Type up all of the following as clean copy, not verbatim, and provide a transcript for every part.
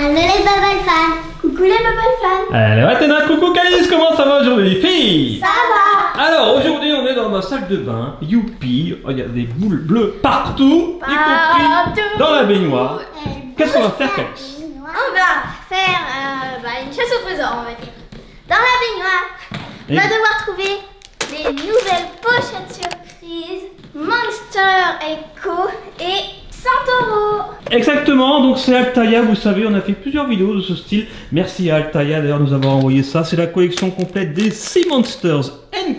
Salut les Bubble fans. Coucou les Bubble fans. Allez, Athéna, coucou Calice, comment ça va aujourd'hui, filles? Ça va. Alors, aujourd'hui, on est dans ma salle de bain. Youpi, oh, il y a des boules bleues partout, y compris dans la baignoire. Qu'est-ce qu'on va faire, Calice? On va faire une chasse au trésor, on va dire. Dans la baignoire, on va devoir trouver les nouvelles pochettes surprises Monster Echo et Santoro. Exactement, donc c'est Altaïa, vous savez, on a fait plusieurs vidéos de ce style. Merci à Altaïa d'ailleurs de nous avoir envoyé ça. C'est la collection complète des Sea Monsters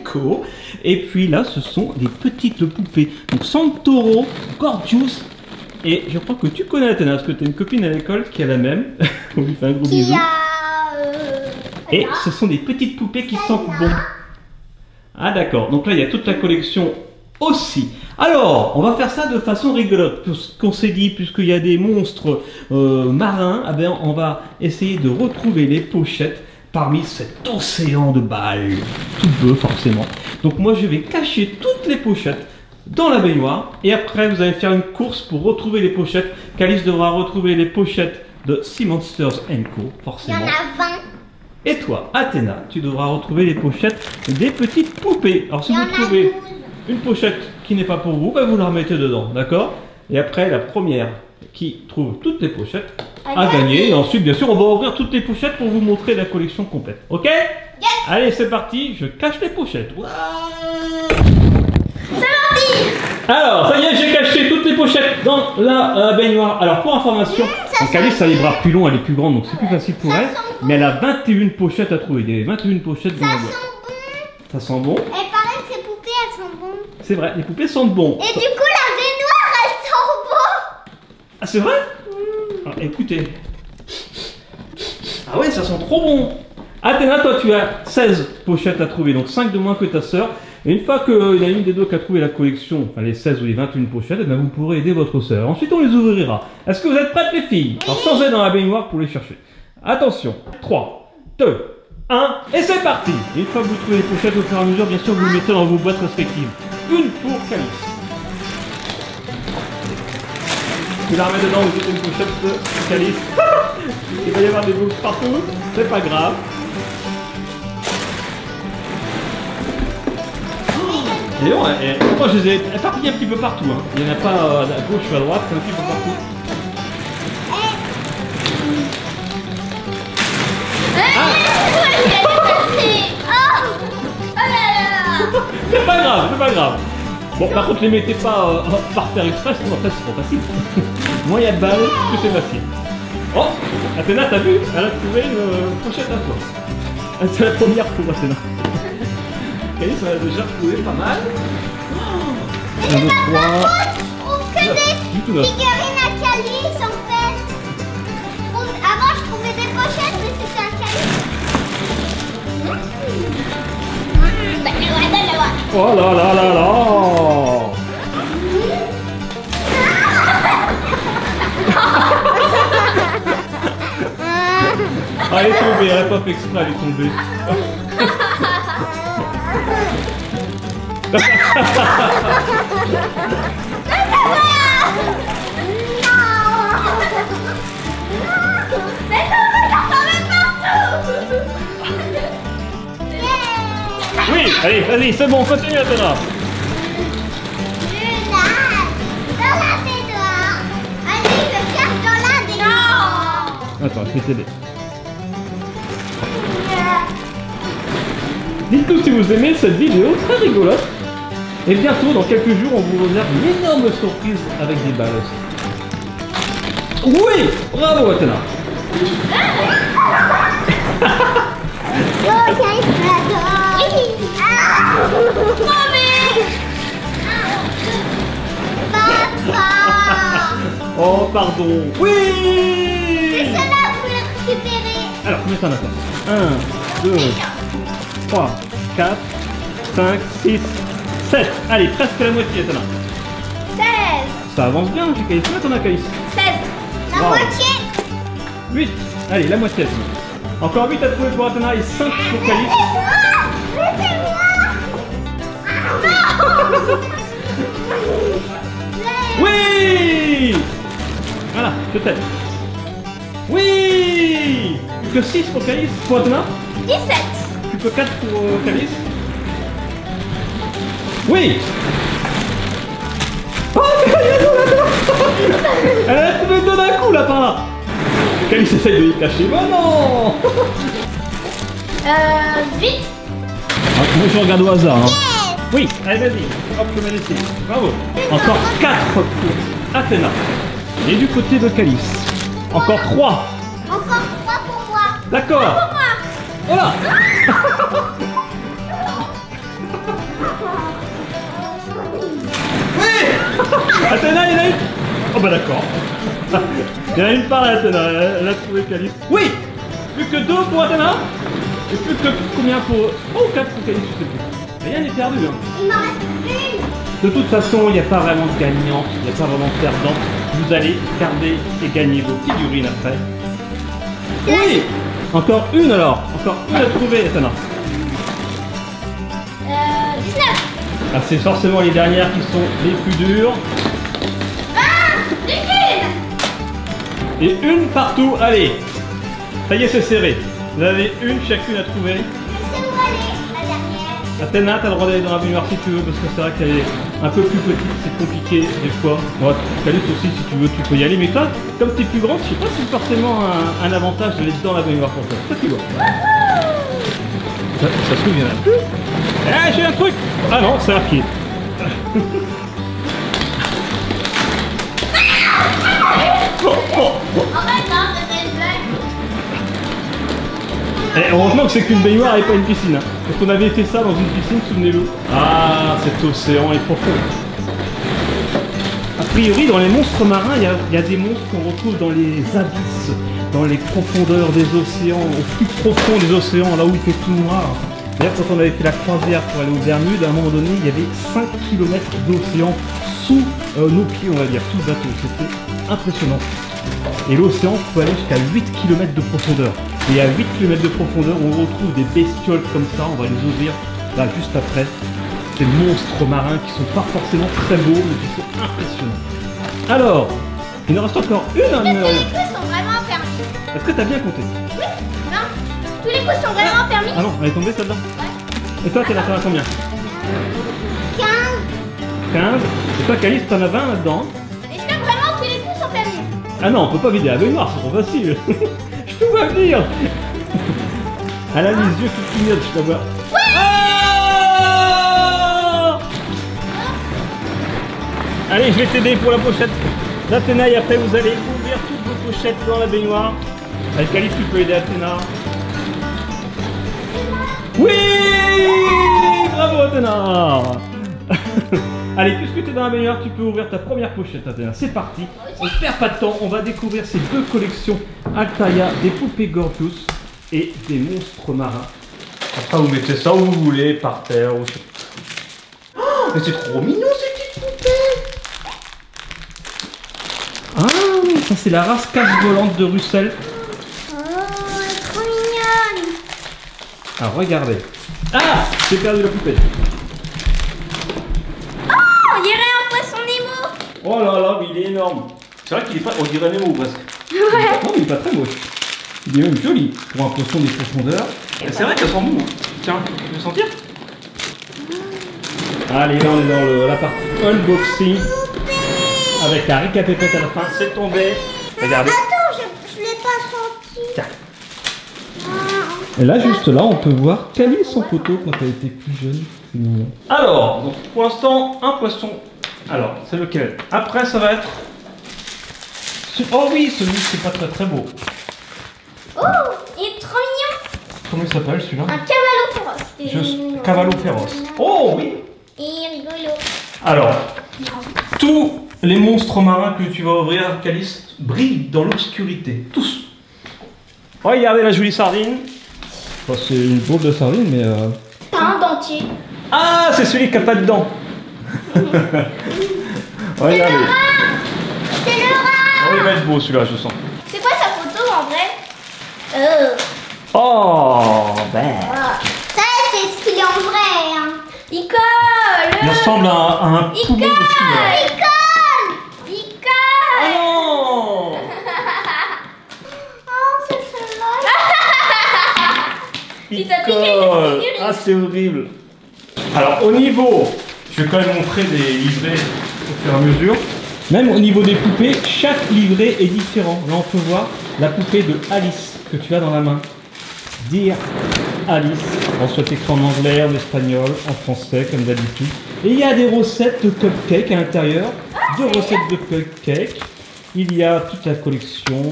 Co. Et puis là, ce sont des petites poupées. Donc Santoro, Gorgeous. Et je crois que tu connais Athéna, parce que tu as une copine à l'école qui a la même. On lui fait un gros bisou. Et ce sont des petites poupées qui sentent bon. Ah d'accord, donc là il y a toute la collection aussi. Alors, on va faire ça de façon rigolote. Qu'on s'est dit, puisqu'il y a des monstres marins, eh bien, on va essayer de retrouver les pochettes parmi cet océan de balles. Tout bleu forcément. Donc moi je vais cacher toutes les pochettes dans la baignoire. Et après vous allez faire une course pour retrouver les pochettes. Calice devra retrouver les pochettes de Sea Monsters Co. Forcément. Il y en a 20. Et toi, Athéna, tu devras retrouver les pochettes des petites poupées. Alors si vous trouvez une pochette qui n'est pas pour vous, bah, vous la remettez dedans, d'accord? Et après, la première qui trouve toutes les pochettes a gagné. Et ensuite, bien sûr, on va ouvrir toutes les pochettes pour vous montrer la collection complète. Ok? Yes. Allez, c'est parti, je cache les pochettes. C'est parti. Alors, ça y est, j'ai caché toutes les pochettes dans la baignoire. Alors, pour information, Calice a les bras plus longs, elle est plus grande, donc c'est plus facile pour elle. Mais elle a 21 pochettes à trouver. Il y a 21 pochettes dans la boîte. Ça sent bon. Et pareil que ces poupées, elles sont bonnes. C'est vrai, les poupées sentent bon. Et du coup, la baignoire, elle sent bon. Ah, c'est vrai? Ah, écoutez. Ah ouais, ça sent trop bon. Athéna, toi, tu as 16 pochettes à trouver, donc 5 de moins que ta sœur. Et une fois qu'il y a une des deux qui a trouvé la collection, enfin les 16 ou les 21 pochettes, eh bien, vous pourrez aider votre sœur. Ensuite, on les ouvrira. Est-ce que vous êtes prêtes, les filles? Alors, sans être dans la baignoire pour les chercher. Attention. 3, 2, 1, et c'est parti. Et une fois que vous trouvez les pochettes au fur et à mesure, bien sûr, vous les mettez dans vos boîtes respectives. Une pour Calice. Vous la remettez dedans, vous mettez une pochette de Calice. Il va y avoir des boucles partout, c'est pas grave. Et bon, moi je les ai éparpillés un petit peu partout. Hein. Il n'y en a pas à gauche ou à droite, c'est un petit peu partout. C'est pas grave, c'est pas grave. Bon, par contre, les mettez pas par terre express, sinon après c'est trop facile. Moins il y a de balles, plus c'est facile. Oh, Athéna, t'as vu? Elle a trouvé une pochette à toi. C'est la première pour Athéna. Calice, elle a déjà trouvé pas mal. 1, 2, 3. Je trouve que des figurines à Calice en fait. Avant je trouvais des pochettes, mais c'était un Calice. Oh là là là là. Ah, elle est tombée, elle a pas fait exprès, elle est tombée. Oui, allez, vas-y, c'est bon, continue Athéna. Dans la baignoire. Allez, je cherche dans la baignoire. Attends, je vais t'aider. Dites-nous si vous aimez cette vidéo, très rigolote. Et bientôt, dans quelques jours, on vous réserve une énorme surprise avec des balles aussi. Oui, bravo Athéna. Oh, pardon. Oui. C'est celle-là que vous voulez récupérer. Alors, combien t'en as? 1, 2, 3, 4, 5, 6, 7. Allez, presque la moitié, Athéna. 16. Ça avance bien, j'ai Calice. Combien t'en as, Calice? 16. La moitié. 8. Allez, la moitié, Athéna. Encore 8 à trouver pour Athéna et 5 pour Calice. Oui. Voilà, je t'aide. Oui! Plus que 6 pour Calice. Pour Athéna? 17. Plus que 4 pour Calice. Oui! Oh, mais elle a trouvé deux d'un coup là par là! Calice essaye de y cacher. Oh non! 8. Ah, moi je regarde au hasard. Hein. Yes. Oui, allez vas-y. Hop, je mets ici. Bravo. Encore 4 pour Athéna. Et du côté de Calice. Encore 3. Encore 3 pour moi. D'accord. Pour moi. Voilà. Oui. Athéna, il y en a une. Oh bah d'accord. Il y en a une par là, Athéna. Elle a trouvé Calice. Oui. Plus que 2 pour Athéna. Et plus que combien pour... Oh, 4 pour Calice, je sais plus. Rien n'est perdu. Hein. Il m'en reste une. De toute façon, il n'y a pas vraiment de gagnant, il n'y a pas vraiment de perdant. Vous allez garder et gagner vos figurines après. Oui. Encore une alors. Encore une à trouver, Athéna. 19. Ah, c'est forcément les dernières qui sont les plus dures. 20. Une. Et une partout, allez. Ça y est, c'est serré. Vous avez une chacune à trouver. Je sais où aller, la dernière. Athéna, t'as le droit d'aller dans la baignoire si tu veux, parce que c'est vrai qu'elle est un peu plus petite, c'est compliqué des fois. Bon, Calice aussi, si tu veux, tu peux y aller. Mais toi, comme t'es plus grande, je sais pas si c'est forcément un avantage d'aller dans la baignoire pour toi. Ça, tu vois. Ça se trouve, il y en a plus. Ah, j'ai un truc. Ah non, c'est un pied. Arrête, hein, c'était une blague. Et heureusement que c'est qu'une baignoire et pas une piscine. Hein. Parce qu'on avait fait ça dans une piscine, souvenez-vous. Ah, cet océan est profond. A priori, dans les monstres marins, il y a des monstres qu'on retrouve dans les abysses, dans les profondeurs des océans, au plus profond des océans, là où il fait tout noir. D'ailleurs, quand on avait fait la croisière pour aller aux Bermudes, à un moment donné, il y avait 5 km d'océan sous nos pieds, on va dire, sous le bateau. C'était impressionnant. Et l'océan peut aller jusqu'à 8 km de profondeur. Et à 8 km de profondeur, on retrouve des bestioles comme ça, on va les ouvrir là juste après. Ces monstres marins qui sont pas forcément très beaux, mais qui sont impressionnants. Alors, il nous reste encore une. Est-ce que les coups sont vraiment permis? Est-ce que t'as bien compté? Oui. Non. Tous les coups sont vraiment permis? Ah non, elle est tombée celle-là? Ouais. Et toi, t'en as fait combien? 15. 15. Et toi, Calice, t'en as 20 là-dedans? Est-ce que vraiment tous les coups sont permis? Ah non, on peut pas vider la baignoire, c'est trop facile. Je te vois venir. Elle a les yeux qui clignotent, je te vois. Allez, je vais t'aider pour la pochette d'Athéna et après vous allez ouvrir toutes vos pochettes dans la baignoire. Avec Calice, tu peux aider Athéna. Oui! Bravo Athéna! Allez, puisque tu es dans la baignoire, tu peux ouvrir ta première pochette Athéna. C'est parti. On ne perd pas de temps, on va découvrir ces deux collections Altaïa, des poupées Gorgeous et des monstres marins. Après vous mettez ça où vous voulez, par terre ou sur... Oh, mais c'est trop mignon ces petites poupées! Ah, ça c'est la race cache volante de Russell. Oh, elle est trop mignonne. Alors regardez. Ah, j'ai perdu la poupée. Oh, on dirait un poisson Nemo. Oh là là, mais il est énorme. C'est vrai qu'il est pas, on dirait Nemo presque. Ouais. Non, mais il est pas très moche. Il est même joli pour un poisson des profondeurs. Et c'est vrai qu'elle sent bon. Tiens, tu veux sentir? Allez, là on est dans la partie unboxing. Avec la récapépète à la fin, c'est tombé. Regardez. Attends, je l'ai pas senti. Tiens. Et là, juste là, on peut voir Calice en photo quand elle était plus jeune. C'est mignon. Alors, donc, pour l'instant, un poisson. Alors, c'est lequel? Après, ça va être... Oh oui, celui c'est pas très très beau. Oh, il est trop mignon. Comment il s'appelle celui-là? Un cavallo féroce. Cavallo féroce. Oh oui. Et rigolo. Alors, tous les monstres marins que tu vas ouvrir, Calice, brillent dans l'obscurité. Tous. Regardez la jolie sardine. Enfin, c'est une boule de sardine, mais... Pas un dentier. Ah, c'est celui qui n'a pas de dents. Regardez. C'est le rat. Oh, il va être beau celui-là, je sens. C'est quoi sa photo en vrai? Oh, ben. Ça, c'est ce qu'il est en vrai. Hein. Il colle. Il ressemble à un poumon de fumeur. Il colle. Il colle. Oh non. Il t'as piqué colle. une figurine. Ah, c'est horrible. Alors, au niveau, je vais quand même montrer des livrets au fur et à mesure. Même au niveau des poupées, chaque livret est différent. Là, on peut voir la poupée de Alice que tu as dans la main. Dear Alice. On soit écrit en anglais, en espagnol, en français, comme d'habitude. Et il y a des recettes de cupcakes à l'intérieur. Deux recettes de cupcakes. Il y a toute la collection.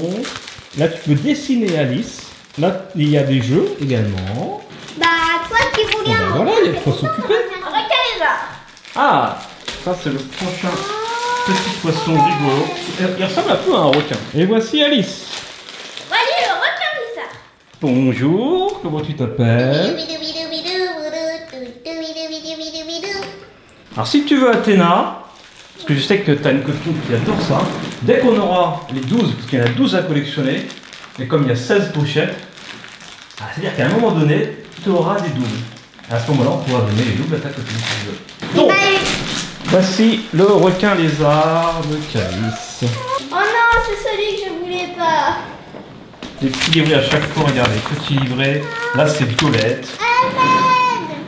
Là, tu peux dessiner Alice. Là, il y a des jeux également. Bah, toi qui voulais Bon, ben voilà, il faut s'occuper. Ah, ça c'est le prochain petit poisson rigolo. Il ressemble un peu à un requin. Et voici Alice. Voici le requin bizarre. Bonjour, comment tu t'appelles? Alors si tu veux Athéna, parce que je sais que tu as une copine qui adore ça, dès qu'on aura les 12, parce qu'il y en a 12 à collectionner, et comme il y a 16 pochettes, c'est-à-dire qu'à un moment donné, tu auras des doubles. Et à ce moment-là, on pourra donner les doubles à ta copine si tu veux. Donc, voici le requin lézard de Calice. Oh non, c'est celui que je voulais pas. Des petits livrets à chaque fois, regardez, petits livrets. Là, c'est Violette. Amen.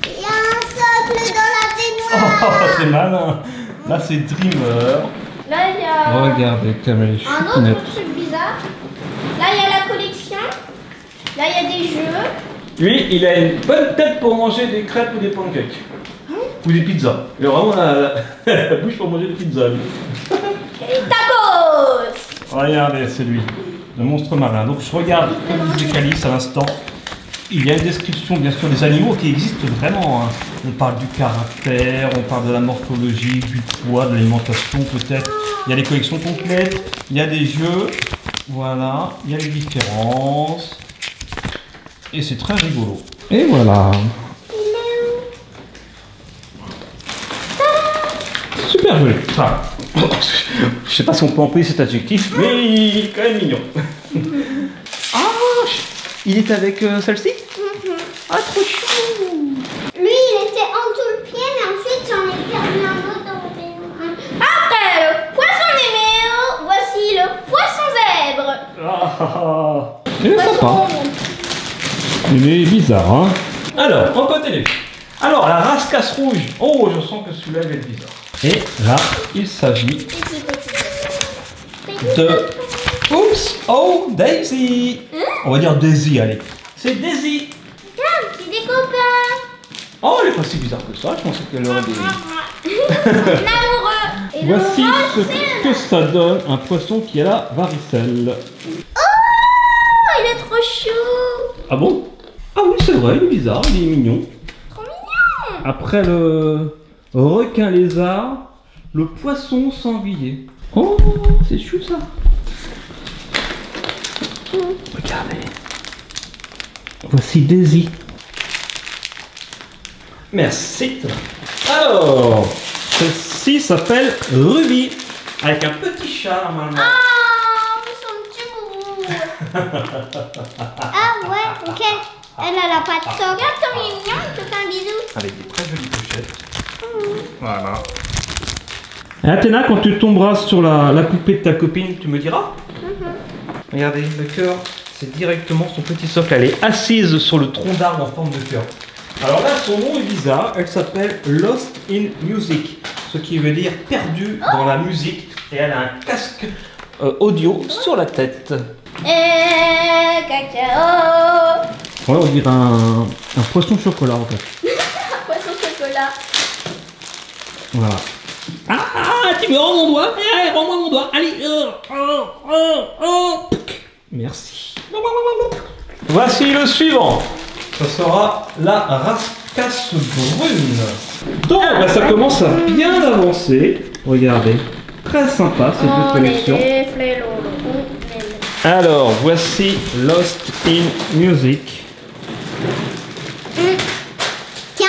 Il y a un socle dans la baignoire. Oh, c'est malin. Là, c'est Dreamer. Là, il y a Regardez comme elle est un choupinette. autre truc bizarre. Là, il y a la collection. Là, il y a des jeux. Lui, il a une bonne tête pour manger des crêpes ou des pancakes. Ou des pizzas. Il a vraiment la bouche pour manger des pizzas. Lui. Et tacos. Regardez, c'est lui. Le monstre marin. Donc, je regarde, comme disait Calice à l'instant, il y a une description, bien sûr, des animaux qui existent vraiment. Hein. On parle du caractère, on parle de la morphologie, du poids, de l'alimentation, peut-être. Il y a les collections complètes, il y a des jeux. Voilà, il y a les différences. Et c'est très rigolo. Et voilà. Super joli. Enfin, je sais pas si on peut employer cet adjectif, mais il est quand même mignon. Ah, il est avec celle-ci. Ah, trop chou. Lui, il était en dessous le pied, mais ensuite, j'en ai perdu un autre dans le baignoire. Après le poisson Néméo, voici le poisson zèbre. Ah, il est sympa. Il est bizarre, hein. Alors, on continue. Alors, la rascasse rouge. Oh, je sens que celui-là, il va être bizarre. Et là, il s'agit de Oops, oh, Daisy. On va dire Daisy, allez. C'est Daisy. Regarde, c'est des copains. Oh, elle est pas si bizarre que ça. Je pensais qu'elle aurait des... L'amoureux. Et le Voici ce rosel. que ça donne, un poisson qui a la varicelle. Oh, il est trop chou. Ah bon? Ah oui, c'est vrai, il est bizarre, il est mignon. Trop mignon. Après le requin lézard, le poisson sanglier. Oh, c'est chou ça. Regardez. Voici Daisy. Merci. Alors, celle-ci s'appelle Ruby, avec un petit chat normalement. Oh, son petit boubou. Ah ouais, ok. Elle a la patte socle. Regarde comme il est mignon, il te fait un bisou. Avec des très jolies pochettes. Voilà. Et Athéna, quand tu tomberas sur la poupée de ta copine, tu me diras. Regardez, le cœur, c'est directement son petit socle. Elle est assise sur le tronc d'arbre en forme de cœur. Alors là, son nom est bizarre. Elle s'appelle Lost in Music, ce qui veut dire perdu dans la musique. Et elle a un casque audio sur la tête. Et cacao. Ouais, on dirait un poisson chocolat en fait. Poisson chocolat. Voilà. Ah, tu me rends mon doigt? Allez, rends-moi mon doigt. Allez. Merci. Voici le suivant. Ça sera la rascasse brune. Donc, bah, ça commence à bien avancer. Regardez. Très sympa ces deux collections. Alors, voici Lost in Music. Tiens.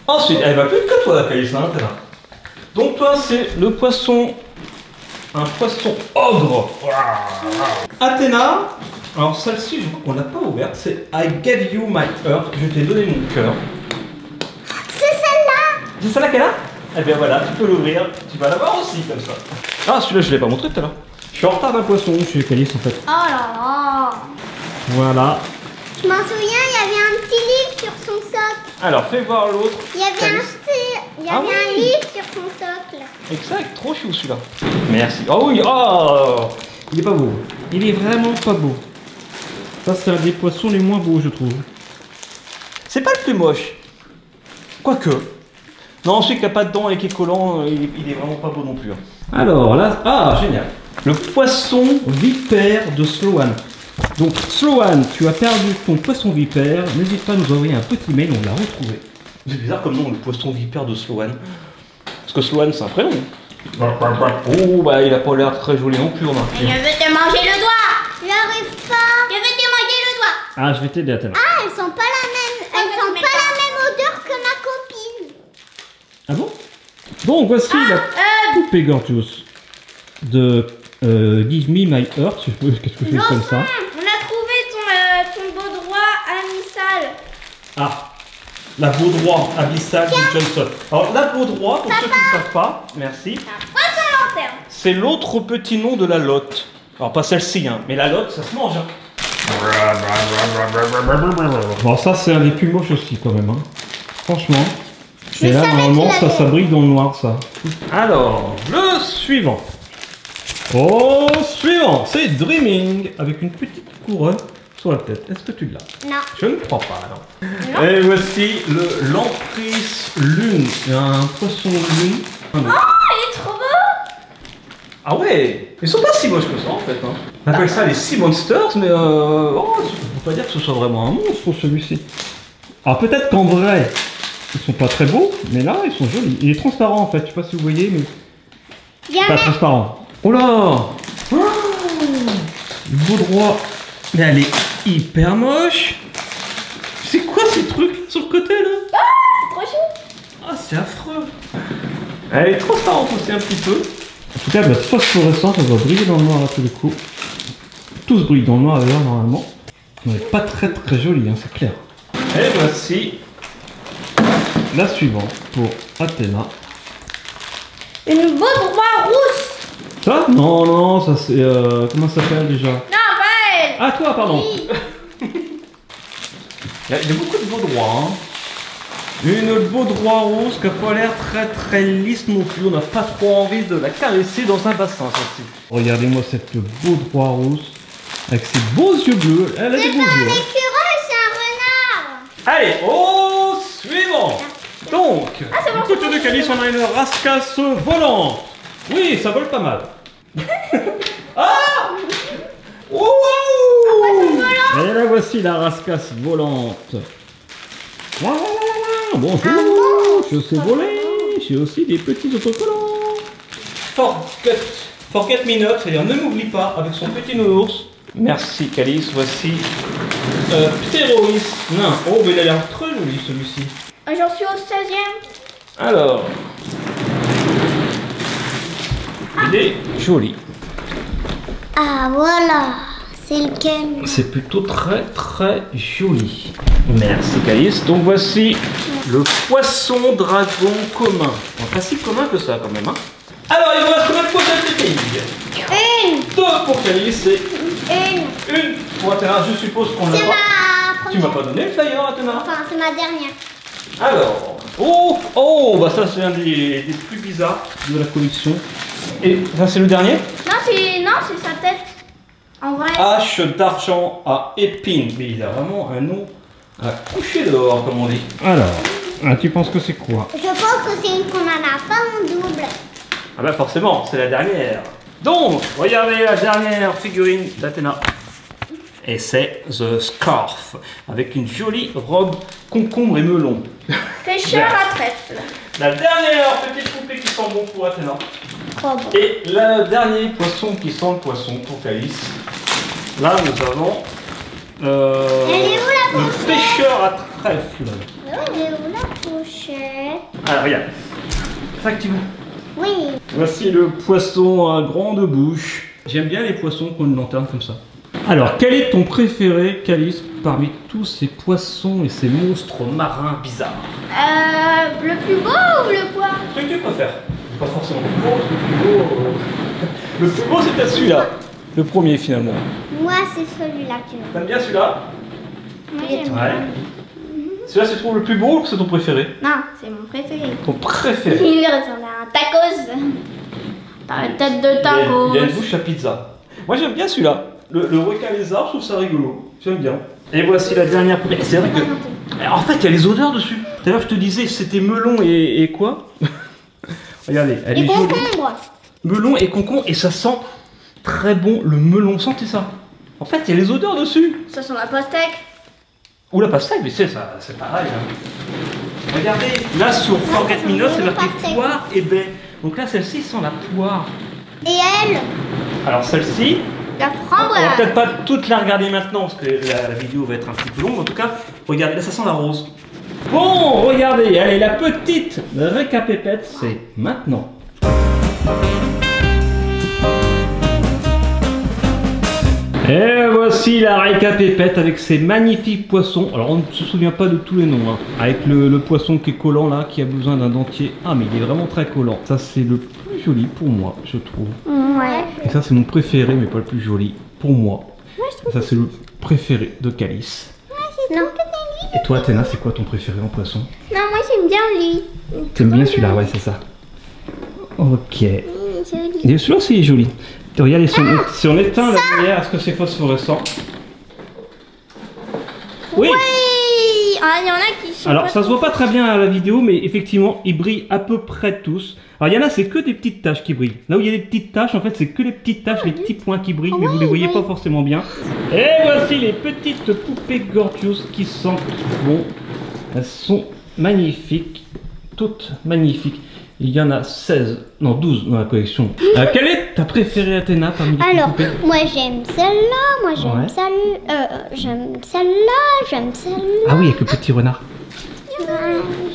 Ensuite, elle va plus que toi, la Calice, hein, Athéna. Donc toi, c'est le poisson, un poisson ogre. Athéna, alors celle-ci, je crois qu'on l'a pas ouverte, c'est I gave you my heart, je t'ai donné mon cœur. C'est celle-là. C'est celle-là qu'elle a? Eh bien voilà, tu peux l'ouvrir, tu vas l'avoir aussi comme ça. Ah, celui-là, je l'ai pas montré tout à l'heure. Je suis en retard d'un poisson chez Calice en fait. Oh là là. Voilà. Je m'en souviens, il y avait un petit livre sur son socle. Alors, fais voir l'autre. Il y avait, un livre sur son socle. Exact, trop chou celui-là. Merci. Oh oui, oh, il est pas beau. Il est vraiment pas beau. Ça, c'est un des poissons les moins beaux, je trouve. C'est pas le plus moche. Quoique. Non, celui qui n'a pas de dents et qui est collant, il est vraiment pas beau non plus. Alors là, ah, génial. Le poisson vipère de Sloan. Donc, Sloan, tu as perdu ton poisson vipère. N'hésite pas à nous envoyer un petit mail, on l'a retrouvé. C'est bizarre comme nom, le poisson vipère de Sloan. Parce que Sloan, c'est un prénom. Oh, bah il a pas l'air très joli non plus, remarque. Je veux te manger le doigt. J'arrive pas. Je veux te manger le doigt. Ah, je vais t'aider, Athéna. Ah, elles sont pas la même. Elles sont pas la même odeur que ma copine. Ah bon? Donc, voici la poupée Gorgeous de Give Me My Heart. Je sais pas quelque chose comme ça. On a trouvé ton beau droit abyssal. Ah, la baudroie abyssale de Johnson. Alors, la baudroie, pour ceux qui ne savent pas, merci. Poisson lanterne. C'est l'autre petit nom de la lotte. Alors, pas celle-ci, hein, mais la lotte, ça se mange. Hein. Bon, ça, c'est un des plus moches aussi, quand même. Hein. Franchement. Et là, normalement, ça brille dans le noir, ça. Alors, le suivant. Oh, suivant, c'est Dreaming, avec une petite couronne sur la tête. Est-ce que tu l'as? Non. Je ne crois pas, alors. Et voici le Lamprey Lune. Il y a un poisson lune. Oh, il est trop beau. Ah ouais, ils sont pas si moches que ça, en fait. Hein. On appelle ça les Sea Monsters, mais oh, je ne peux pas dire que ce soit vraiment un monstre, celui-ci. Alors, peut-être qu'en vrai, ils sont pas très beaux, mais là, ils sont jolis. Il est transparent, en fait. Je sais pas si vous voyez, mais... Pas transparent. Oh là, oh, le beau droit. Mais elle est hyper moche. C'est quoi ces trucs sur le côté là? Ah, c'est trop chou. Ah, c'est affreux. Elle est transparente aussi un petit peu. En tout cas, elle va être phosphorescente, elle va briller dans le noir à tous les coups. Tous brillent dans le noir d'ailleurs normalement. Elle n'est pas très jolie, hein, c'est clair. Et voici la suivante pour Athéna. Une beau droit rousse. Ça? Non, non, ça c'est... comment ça s'appelle déjà? Non, pas elle. Ah, toi, pardon. Oui. Il y a beaucoup de beaux droits. Hein. Une beau droit rose qui n'a pas l'air très lisse non plus. On n'a pas trop envie de la caresser dans un bassin, celle-ci. Regardez-moi cette beau droit rose avec ses beaux yeux bleus. Elle a des beaux yeux. C'est pas un écureuil, c'est un renard. Allez, au suivant. Donc, c'est bon, du côté de Calice, on a une rascasse volante. Oui, ça vole pas mal. Ah! Wow! Et là voici la rascasse volante. Bonjour, je sais voler. J'ai aussi des petits autocollants. Forget me not, c'est-à-dire ne m'oublie pas avec son petit nounours. Merci Calice, voici Pterois nain. Oh, mais il a l'air très joli celui-ci. J'en suis au 16e. Alors, il est joli. Ah voilà, c'est lequel? C'est plutôt très joli. Merci Calice. Donc voici le poisson dragon commun. Pas si commun que ça quand même. Hein. Alors il vous reste combien de poissons de filles? Une. 2 pour Calice et une pour Athéna. Je suppose qu'on l'a C'est pas. ma première. Tu m'as pas donné le flyer Athéna? Enfin, c'est ma dernière. Alors, bah ça c'est un des plus bizarres de la collection. Et ça c'est le dernier? Non, c'est sa tête. En vrai. Hache d'argent à épines. Mais il a vraiment un nom à coucher dehors, comme on dit. Alors, tu penses que c'est quoi? Je pense que c'est une qu'on en a pas en double. Ah bah forcément, c'est la dernière. Donc, regardez la dernière figurine d'Athéna. Et c'est The Scarf, avec une jolie robe concombre et melon. Pêcheur à trèfle. La dernière petite poupée qui sent bon pour Athéna. Trop bon. Et le dernier poisson qui sent le poisson pour Calice. Là, nous avons Elle est où la le pochette? pêcheur à trèfle. Elle est où la pochette? Alors, regarde. C'est ça que tu veux. Oui. Voici le poisson à grande bouche. J'aime bien les poissons qui ont une lanterne comme ça. Alors, quel est ton préféré, Calice, parmi tous ces poissons et ces monstres marins bizarres? Le plus beau ou le quoi? Ce que tu préfères. Pas forcément le plus beau, le plus beau. Le plus beau, c'est peut-être celui-là. Le premier, finalement. Moi, c'est celui-là que tu veux. T'aimes bien celui-là? Moi, j'aime Ouais. Celui-là, c'est le plus beau ou c'est ton préféré? Non, c'est mon préféré. Ton préféré? Il ressemble à un tacos. T'as une tête de tacos. Il y a une bouche à pizza. Moi, j'aime bien celui-là. Le requin lézard, je trouve ça rigolo. J'aime bien. Et voici la dernière. C'est vrai que. En fait, il y a les odeurs dessus. D'ailleurs, je te disais, c'était melon et quoi? Regardez, elle est jolie. Concombre. Melon et concombre, et ça sent très bon le melon. Sentez ça. En fait, il y a les odeurs dessus. Ça sent la pastèque. Ou la pastèque, mais c'est pareil. Hein. Regardez, là sur Forget Me Not, c'est marqué poire et baie. Donc là, celle-ci sent la poire. Et elle? Alors celle-ci, La on va framboise. peut-être pas toute la regarder maintenant parce que la vidéo va être un petit peu longue. En tout cas, regardez, là ça sent la rose. Bon, regardez, allez, la petite récapépète, c'est maintenant. Et voici la récapépète avec ses magnifiques poissons. Alors on ne se souvient pas de tous les noms, hein. Avec le poisson qui est collant là, qui a besoin d'un dentier. Ah mais il est vraiment très collant. Ça c'est le plus joli pour moi, je trouve. Ouais. Et ça c'est mon préféré mais pas le plus joli pour moi. Ça c'est le préféré de Calice. Non. Et toi Athéna, c'est quoi ton préféré en poisson? Non, moi j'aime bien lui. T'aimes bien celui-là, ouais c'est ça. Ok. Et Joli. celui-là c'est joli. Regardez, si on éteint la lumière, est-ce que c'est phosphorescent? Oui. Oui. Ah, il y en a qui sont. Alors ça se voit pas très bien à la vidéo, mais effectivement ils brillent à peu près tous. Alors il y en a, c'est que des petites taches qui brillent. Là où il y a des petites taches, en fait c'est que les petites taches, les petits points qui brillent, mais vous les voyez pas forcément bien. Et voici les petites poupées Gorgeous qui sentent bon. Elles sont magnifiques, toutes magnifiques. Il y en a 16, non 12 dans la collection. Quelle est ta préférée Athéna parmi les Alors, poupées? moi j'aime celle-là, moi j'aime Ouais. celle-là, j'aime celle-là, j'aime celle-là. Ah oui, avec le petit renard.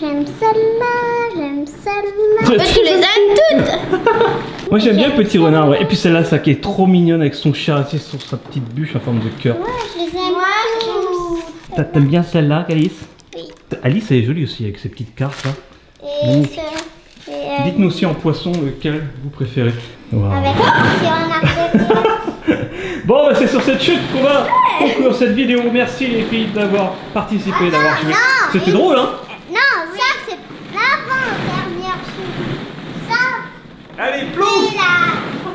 J'aime celle-là, j'aime celle-là. Tu les aimes toutes? Moi j'aime bien le petit renard, ouais. Et puis celle-là, ça qui est trop mignonne avec son chat assis sur sa petite bûche en forme de cœur. Ouais, je les aime. Moi, T'aimes bien celle-là, Alice? Oui. Alice, elle est jolie aussi avec ses petites cartes là. Et Bon. ce. Dites-nous aussi en poisson lequel vous préférez. Wow. Avec si on a Bon, bah, c'est sur cette chute qu'on va conclure cette vidéo. Merci les filles d'avoir participé, d'avoir joué. C'était drôle, hein? Non, ça c'est l'avant-dernière chute. Ça, Allez, c'est plouf! la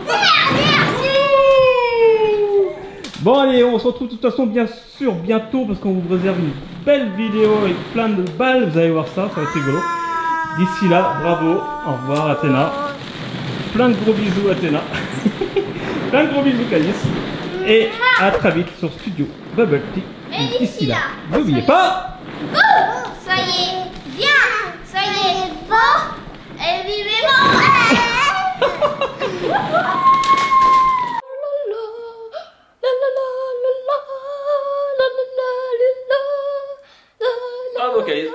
dernière chute. Bon, allez, on se retrouve de toute façon bien sûr bientôt parce qu'on vous réserve une belle vidéo avec plein de balles. Vous allez voir ça, ça va être rigolo. D'ici là, bravo, au revoir Athéna. Plein de gros bisous Athéna. Plein de gros bisous Calice. Et à très vite sur Studio Bubble Tea. Mais d'ici là, n'oubliez pas. Soyez bien, soyez beaux et vivement. Bravo Calice.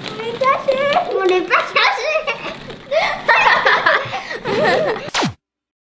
On est caché. On est pas caché.